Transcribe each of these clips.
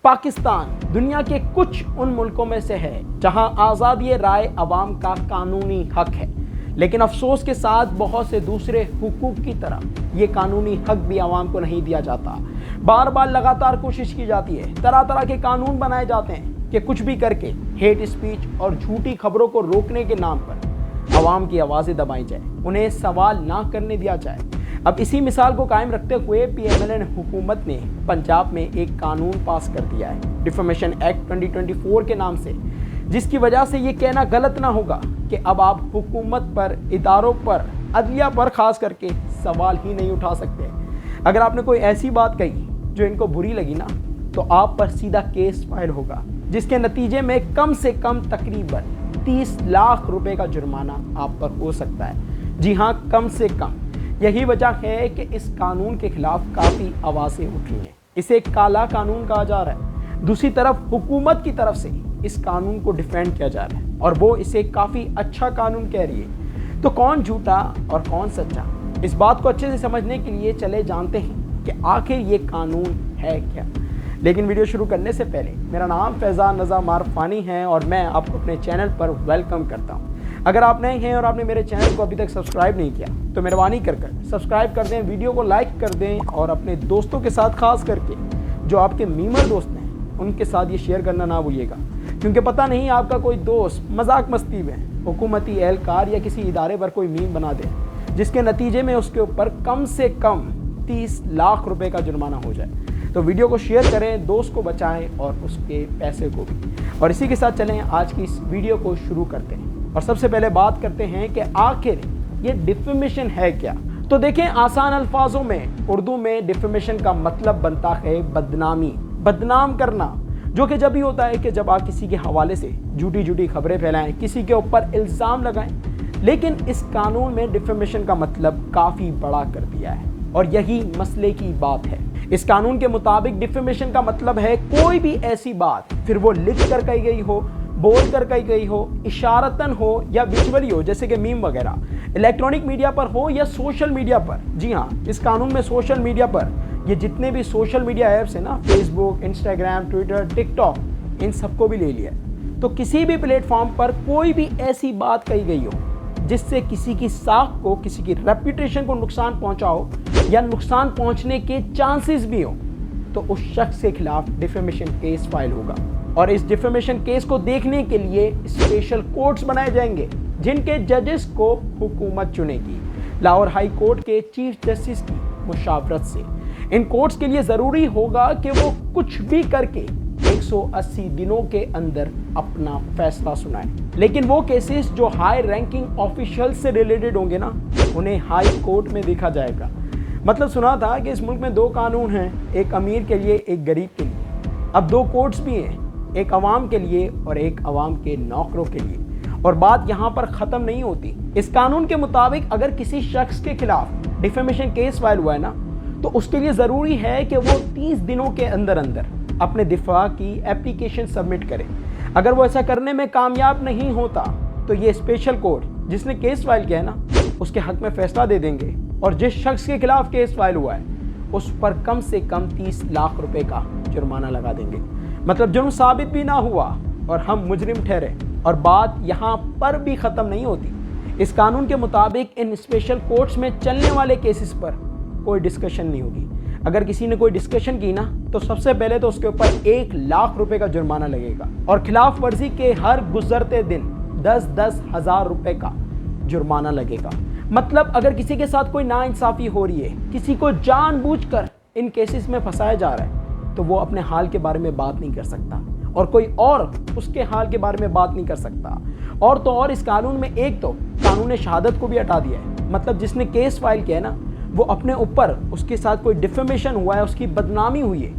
पाकिस्तान दुनिया के कुछ उन मुल्कों में से है जहां आज़ादी राय अवाम का कानूनी हक है, लेकिन अफसोस के साथ बहुत से दूसरे हुकूक की तरह ये कानूनी हक भी आवाम को नहीं दिया जाता। बार बार लगातार कोशिश की जाती है, तरह तरह के कानून बनाए जाते हैं कि कुछ भी करके हेट स्पीच और झूठी खबरों को रोकने के नाम पर आवाम की आवाज़ें दबाई जाए, उन्हें सवाल ना करने दिया जाए। अब इसी मिसाल को कायम रखते हुए PMLN हुकूमत ने पंजाब में एक कानून पास कर दिया है, डिफेमेशन एक्ट 2024 के नाम से, जिसकी वजह से ये कहना गलत ना होगा कि अब आप हुकूमत पर, इदारों पर, अदलिया पर खास करके सवाल ही नहीं उठा सकते। अगर आपने कोई ऐसी बात कही जो इनको बुरी लगी ना, तो आप पर सीधा केस फाइल होगा, जिसके नतीजे में कम से कम तकरीबन 30 लाख रुपए का जुर्माना आप पर हो सकता है। जी हाँ, कम से कम। यही वजह है कि इस कानून के खिलाफ काफ़ी आवाज़ें उठी हैं। इसे काला कानून कहा जा रहा है। दूसरी तरफ हुकूमत की तरफ से इस कानून को डिफेंड किया जा रहा है और वो इसे काफ़ी अच्छा कानून कह रही है। तो कौन झूठा और कौन सच्चा, इस बात को अच्छे से समझने के लिए चले जानते हैं कि आखिर ये कानून है क्या। लेकिन वीडियो शुरू करने से पहले मेरा नाम फैज़ान रज़ा मारफानी है और मैं आपको अपने चैनल पर वेलकम करता हूँ। अगर आप नए हैं और आपने मेरे चैनल को अभी तक सब्सक्राइब नहीं किया तो मेहरबानी कर सब्सक्राइब कर दें, वीडियो को लाइक कर दें और अपने दोस्तों के साथ, खास करके जो आपके मीमर दोस्त हैं, उनके साथ ये शेयर करना ना भूलिएगा, क्योंकि पता नहीं आपका कोई दोस्त मजाक मस्ती में हुकूमती एहलकार या किसी इदारे पर कोई मीम बना दे, जिसके नतीजे में उसके ऊपर कम से कम 30 लाख रुपए का जुर्माना हो जाए। तो वीडियो को शेयर करें, दोस्त को बचाएं और उसके पैसे को भी। और इसी के साथ चलें आज की इस वीडियो को शुरू करते हैं। और सबसे पहले बात करते हैं कि आखिर ये डिफेमेशन है क्या। तो देखें, आसान अल्फाजों में उर्दू में डिफेमेशन का मतलब बनता है बदनामी, बदनाम करना, जो कि जब भी होता है कि जब आप किसी के हवाले से झूठी खबरें फैलाएं, किसी के ऊपर इल्ज़ाम लगाएं। लेकिन इस कानून में डिफेमेशन का मतलब काफ़ी बड़ा कर दिया है और यही मसले की बात है। इस कानून के मुताबिक डिफेमेशन का मतलब है कोई भी ऐसी बात, फिर वो लिख कर कही गई हो, बोल कर कही गई हो, इशारतन हो या विजुअली हो, जैसे कि मीम वगैरह, इलेक्ट्रॉनिक मीडिया पर हो या सोशल मीडिया पर। जी हाँ, इस कानून में सोशल मीडिया पर ये जितने भी सोशल मीडिया ऐप्स हैं ना, फेसबुक, इंस्टाग्राम, ट्विटर, टिकटॉक, इन सबको भी ले लिया। तो किसी भी प्लेटफॉर्म पर कोई भी ऐसी बात कही गई हो जिससे किसी की साख को, किसी की रेपुटेशन को नुकसान पहुंचा हो या नुकसान पहुंचने के चांसेस भी हो, तो उस शख्स के खिलाफ डिफेमेशन केस फाइल होगा। और इस डिफेमेशन केस को देखने के लिए स्पेशल कोर्ट्स बनाए जाएंगे, जिनके जजेस को हुकूमत चुनेगी, लाहौर हाई कोर्ट के चीफ जस्टिस की मुशावरत से। इन कोर्ट्स के लिए ज़रूरी होगा कि वो कुछ भी करके 180 दिनों के अंदर अपना फैसला सुनाएं। लेकिन वो केसेस जो हाई रैंकिंग ऑफिशियल से रिलेटेड होंगे ना, उन्हें हाई कोर्ट में देखा जाएगा। मतलब सुना था कि इस मुल्क में 2 कानून हैं, एक अमीर के लिए, एक गरीब के लिए। अब 2 कोर्ट्स भी हैं, एक अवाम के लिए और एक अवाम के नौकरों के लिए। और बात यहाँ पर ख़त्म नहीं होती। इस कानून के मुताबिक अगर किसी शख्स के खिलाफ डिफेमेशन केस फाइल हुआ है ना, तो उसके लिए ज़रूरी है कि वो 30 दिनों के अंदर अंदर अपने दिफा की एप्लीकेशन सबमिट करे। अगर वो ऐसा करने में कामयाब नहीं होता तो ये स्पेशल कोर्ट जिसने केस फाइल किया है ना, उसके हक में फैसला दे देंगे और जिस शख्स के खिलाफ केस फाइल हुआ है उस पर कम से कम 30 लाख रुपए का जुर्माना लगा देंगे। मतलब जुर्म साबित भी ना हुआ और हम मुजरिम ठहरे। और बात यहाँ पर भी ख़त्म नहीं होती। इस कानून के मुताबिक इन स्पेशल कोर्ट्स में चलने वाले केसेस पर कोई डिस्कशन नहीं होगी। अगर किसी ने कोई डिस्कशन की ना, तो सबसे पहले तो उसके ऊपर 1 लाख रुपए का जुर्माना लगेगा और खिलाफ वर्जी के हर गुजरते दिन 10-10 हज़ार रुपए का जुर्माना लगेगा। मतलब अगर किसी के साथ कोई नाइंसाफ़ी हो रही है, किसी को जानबूझकर इन केसेस में फंसाया जा रहा है, तो वो अपने हाल के बारे में बात नहीं कर सकता और कोई और उसके हाल के बारे में बात नहीं कर सकता। और तो और इस कानून में एक तो कानून शहादत को भी हटा दिया है। मतलब जिसने केस फाइल किया है ना, वो अपने ऊपर उसके साथ कोई डिफेमेशन हुआ है, उसकी बदनामी हुई है,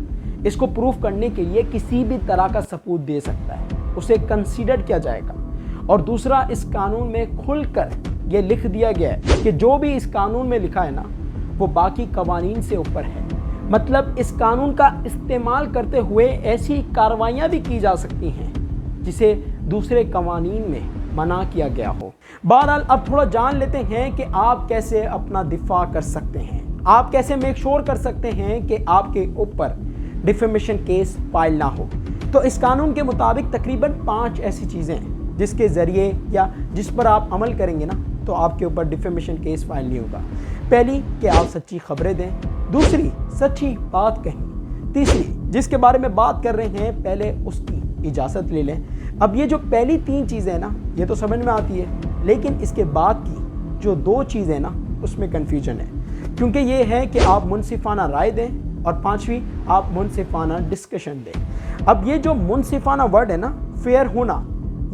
इसको प्रूफ करने के लिए किसी भी तरह का सबूत दे सकता है, उसे कंसीडर किया जाएगा। और दूसरा, इस कानून में खुलकर ये लिख दिया गया है कि जो भी इस कानून में लिखा है ना, वो बाकी कवानीन से ऊपर है। मतलब इस कानून का इस्तेमाल करते हुए ऐसी कार्रवाइयाँ भी की जा सकती हैं जिसे दूसरे कवानीन में मना किया गया हो। बहरहाल अब थोड़ा जान लेते हैं कि आप कैसे अपना दिफा कर सकते हैं, आप कैसे मेक श्योर कर सकते हैं कि आपके ऊपर डिफेमेशन केस फाइल ना हो। तो इस कानून के मुताबिक तकरीबन 5 ऐसी चीज़ें हैं जिसके ज़रिए या जिस पर आप अमल करेंगे ना तो आपके ऊपर डिफेमेशन केस फाइल नहीं होगा। पहली कि आप सच्ची खबरें दें, दूसरी सच्ची बात कहें, तीसरी जिसके बारे में बात कर रहे हैं पहले उसकी इजाज़त ले लें। अब ये जो पहली 3 चीज़ें हैं ना ये तो समझ में आती है, लेकिन इसके बाद की जो 2 चीज़ें ना उसमें कन्फ्यूजन है, क्योंकि ये है कि आप मुनसिफाना राय दें और 5वीं आप मुनसिफाना डिस्कशन दें। अब ये जो मुनसिफाना वर्ड है ना, फेयर होना,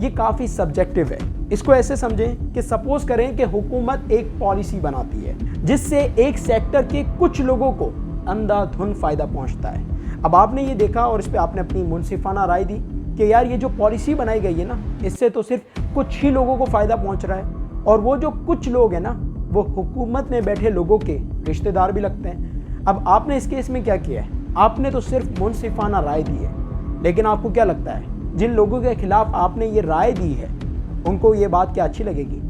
ये काफ़ी सब्जेक्टिव है। इसको ऐसे समझें कि सपोज करें कि हुकूमत एक पॉलिसी बनाती है जिससे एक सेक्टर के कुछ लोगों को अंधाधुंध फ़ायदा पहुंचता है। अब आपने ये देखा और इस पर आपने अपनी मुनसिफाना राय दी कि यार ये जो पॉलिसी बनाई गई है ना इससे तो सिर्फ कुछ ही लोगों को फ़ायदा पहुंच रहा है, और वो जो कुछ लोग हैं ना वो हुकूमत में बैठे लोगों के रिश्तेदार भी लगते हैं। अब आपने इस केस में क्या किया है, आपने तो सिर्फ मुनसिफाना राय दी है, लेकिन आपको क्या लगता है जिन लोगों के खिलाफ आपने ये राय दी है उनको ये बात क्या अच्छी लगेगी?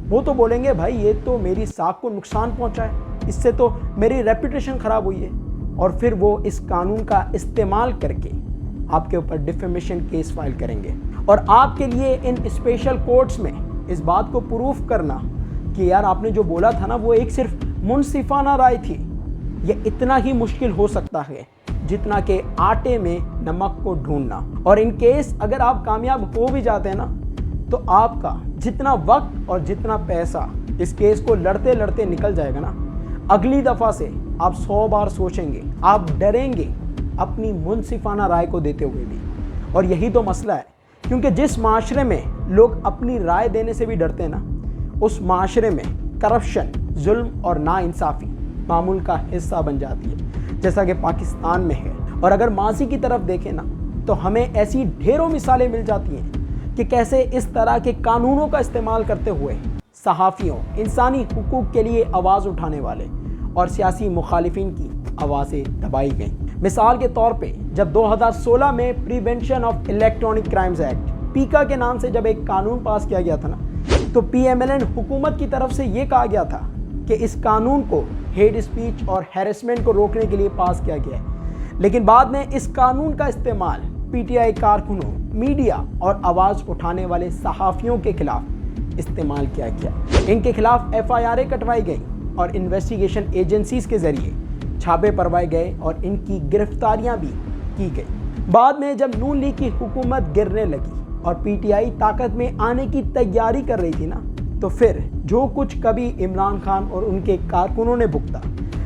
वो तो बोलेंगे भाई ये तो मेरी साख को नुकसान पहुंचा है, इससे तो मेरी रेपुटेशन ख़राब हुई है, और फिर वो इस कानून का इस्तेमाल करके आपके ऊपर डिफेमेशन केस फाइल करेंगे। और आपके लिए इन स्पेशल कोर्ट्स में इस बात को प्रूफ करना कि यार आपने जो बोला था ना वो एक सिर्फ मुनसिफाना राय थी, ये इतना ही मुश्किल हो सकता है जितना कि आटे में नमक को ढूंढना। और इन केस अगर आप कामयाब हो भी जाते हैं ना तो आपका जितना वक्त और जितना पैसा इस केस को लड़ते लड़ते निकल जाएगा ना, अगली दफ़ा से आप 100 बार सोचेंगे, आप डरेंगे अपनी मुनसिफाना राय को देते हुए भी। और यही तो मसला है, क्योंकि जिस माशरे में लोग अपनी राय देने से भी डरते हैं ना उस माशरे में करप्शन, जुल्म और नाइंसाफ़ी मामूल का हिस्सा बन जाती है, जैसा कि पाकिस्तान में है। और अगर माजी की तरफ देखें ना तो हमें ऐसी ढेरों मिसालें मिल जाती हैं कि कैसे इस तरह के कानूनों का इस्तेमाल करते हुए सहाफ़ियों, इंसानी हुकूक के लिए आवाज़ उठाने वाले और सियासी मुखालिफिन की आवाज़ें दबाई गईं। मिसाल के तौर पे जब 2016 में prevention of electronic crimes act पीका के नाम से जब एक कानून पास किया गया था ना, तो PMLN हुकूमत की तरफ से ये कहा गया था कि इस कानून को हेट स्पीच और हैरेसमेंट को रोकने के लिए पास किया गया है। लेकिन बाद में इस कानून का इस्तेमाल PTI कारकुनों, मीडिया और आवाज़ उठाने वाले सहाफ़ियों के खिलाफ इस्तेमाल किया गया। इनके खिलाफ FIR कटवाई गई और इन्वेस्टिगेशन एजेंसीज के ज़रिए छापे पड़वाए गए और इनकी गिरफ्तारियां भी की गई। बाद में जब नून लीग की हुकूमत गिरने लगी और PTI ताकत में आने की तैयारी कर रही थी ना, तो फिर जो कुछ कभी इमरान खान और उनके कारकुनों ने भुगता,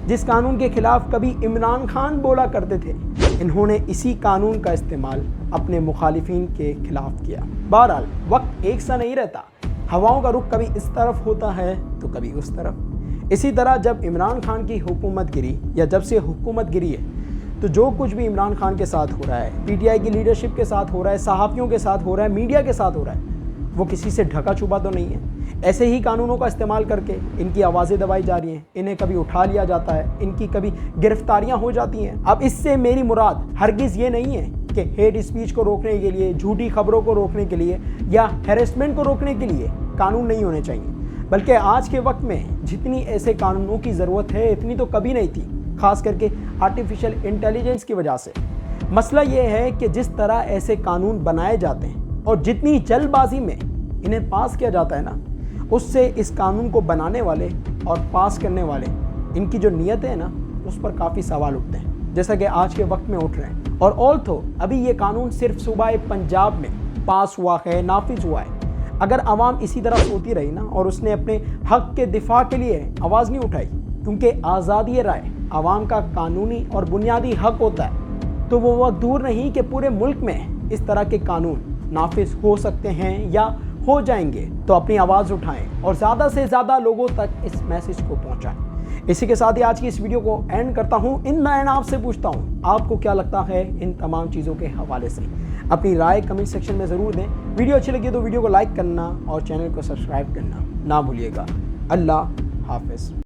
जिस कानून के खिलाफ कभी इमरान खान बोला करते थे, इन्होंने इसी कानून का इस्तेमाल अपने मुखालिफिन के खिलाफ किया। बहरहाल वक्त एक सा नहीं रहता, हवाओं का रुख कभी इस तरफ होता है तो कभी उस तरफ। इसी तरह जब इमरान खान की हुकूमत गिरी या जब से हुकूमत गिरी है तो जो कुछ भी इमरान खान के साथ हो रहा है, PTI की लीडरशिप के साथ हो रहा है, सहाफ़ियों के साथ हो रहा है, मीडिया के साथ हो रहा है, वो किसी से ढका छुपा तो नहीं है। ऐसे ही कानूनों का इस्तेमाल करके इनकी आवाज़ें दबाई जा रही हैं, इन्हें कभी उठा लिया जाता है, इनकी कभी गिरफ्तारियां हो जाती हैं। अब इससे मेरी मुराद हरगिज़ ये नहीं है कि हेट स्पीच को रोकने के लिए, झूठी खबरों को रोकने के लिए या हैरेसमेंट को रोकने के लिए कानून नहीं होने चाहिए, बल्कि आज के वक्त में जितनी ऐसे कानूनों की ज़रूरत है इतनी तो कभी नहीं थी, ख़ास करके आर्टिफिशियल इंटेलिजेंस की वजह से। मसला ये है कि जिस तरह ऐसे कानून बनाए जाते हैं और जितनी जल्दबाजी में इन्हें पास किया जाता है ना, उससे इस कानून को बनाने वाले और पास करने वाले, इनकी जो नीयतें हैं ना उस पर काफ़ी सवाल उठते हैं, जैसा कि आज के वक्त में उठ रहे हैं। और ऑल्थो अभी ये कानून सिर्फ सूबाए पंजाब में पास हुआ है, नाफिज हुआ है, अगर आवाम इसी तरह सोती रही ना और उसने अपने हक के दिफा के लिए आवाज़ नहीं उठाई, क्योंकि आज़ादी राय आवाम का कानूनी और बुनियादी हक होता है, तो वो वक्त दूर नहीं कि पूरे मुल्क में इस तरह के कानून नाफिज हो सकते हैं या हो जाएंगे। तो अपनी आवाज़ उठाएं और ज़्यादा से ज़्यादा लोगों तक इस मैसेज को पहुंचाएं। इसी के साथ ही आज की इस वीडियो को एंड करता हूं। इन द एंड आपसे पूछता हूं, आपको क्या लगता है इन तमाम चीज़ों के हवाले से? अपनी राय कमेंट सेक्शन में ज़रूर दें। वीडियो अच्छी लगी तो वीडियो को लाइक करना और चैनल को सब्सक्राइब करना ना भूलिएगा। अल्लाह हाफ़िज़।